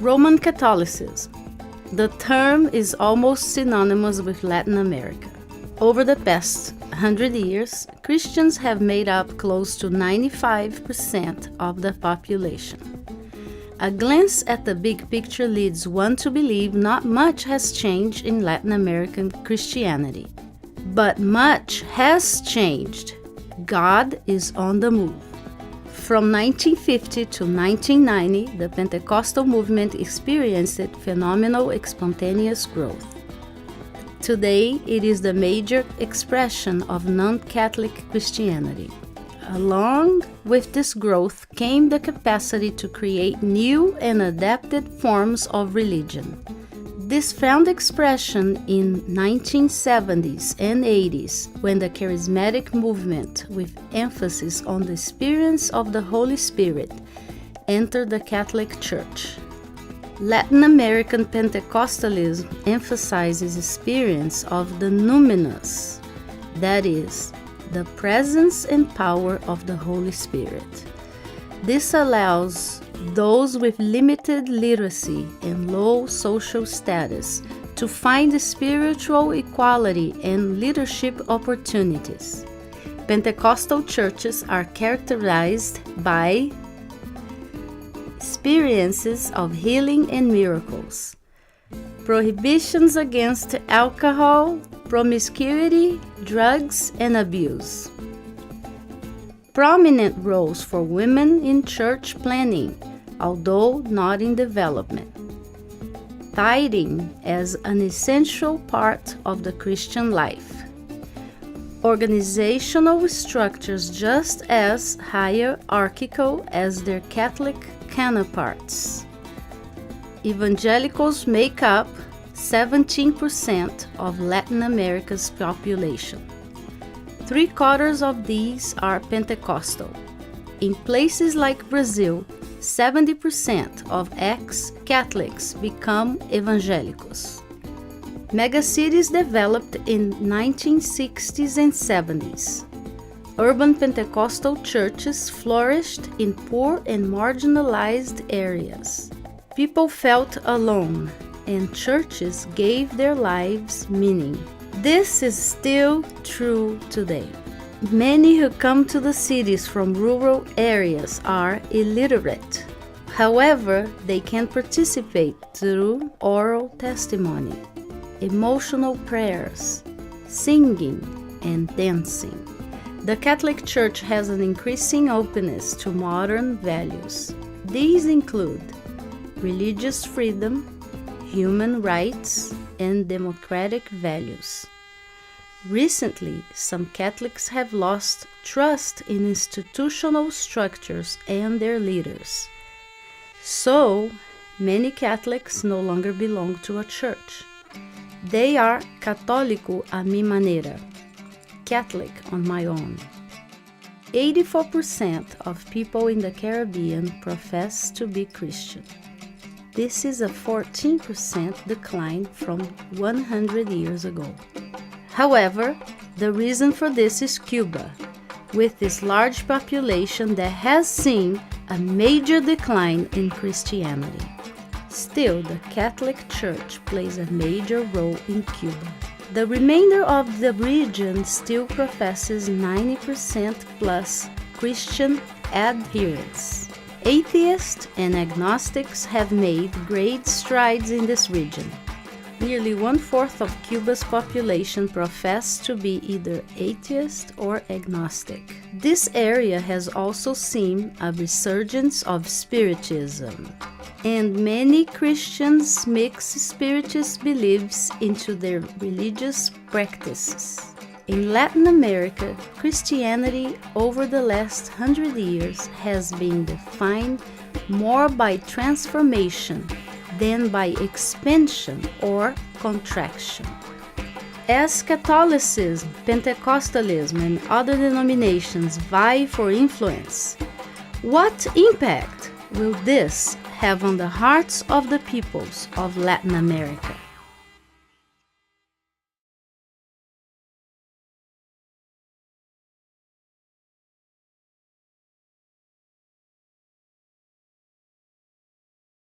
Roman Catholicism. The term is almost synonymous with Latin America. Over the past 100 years, Christians have made up close to 95% of the population. A glance at the big picture leads one to believe not much has changed in Latin American Christianity. But much has changed. God is on the move. From 1950 to 1990, the Pentecostal movement experienced phenomenal spontaneous growth. Today, it is the major expression of non-Catholic Christianity. Along with this growth came the capacity to create new and adapted forms of religion. This found expression in 1970s and 80s when the charismatic movement, with emphasis on the experience of the Holy Spirit, entered the Catholic Church. Latin American Pentecostalism emphasizes experience of the numinous, that is, the presence and power of the Holy Spirit. This allows those with limited literacy and low social status to find spiritual equality and leadership opportunities. Pentecostal churches are characterized by experiences of healing and miracles, prohibitions against alcohol, promiscuity, drugs, and abuse, prominent roles for women in church planning, although not in development, tithing as an essential part of the Christian life, organizational structures just as hierarchical as their Catholic counterparts. Evangelicals make up 17% of Latin America's population. 3/4 of these are Pentecostal. In places like Brazil, 70% of ex-Catholics become evangelicals. Megacities developed in 1960s and 70s. Urban Pentecostal churches flourished in poor and marginalized areas. People felt alone, and churches gave their lives meaning. This is still true today. Many who come to the cities from rural areas are illiterate. However, they can participate through oral testimony, emotional prayers, singing, and dancing. The Catholic Church has an increasing openness to modern values. These include religious freedom, human rights, and democratic values. Recently, some Catholics have lost trust in institutional structures and their leaders. So, many Catholics no longer belong to a church. They are católico a mi manera, Catholic on my own. 84% of people in the Caribbean profess to be Christian. This is a 14% decline from 100 years ago. However, the reason for this is Cuba, with its large population that has seen a major decline in Christianity. Still, the Catholic Church plays a major role in Cuba. The remainder of the region still professes 90% plus Christian adherence. Atheists and agnostics have made great strides in this region. Nearly 1/4 of Cuba's population profess to be either atheist or agnostic. This area has also seen a resurgence of Spiritism, and many Christians mix Spiritist beliefs into their religious practices. In Latin America, Christianity over the last 100 years has been defined more by transformation than by expansion or contraction. As Catholicism, Pentecostalism, and other denominations vie for influence, what impact will this have on the hearts of the peoples of Latin America?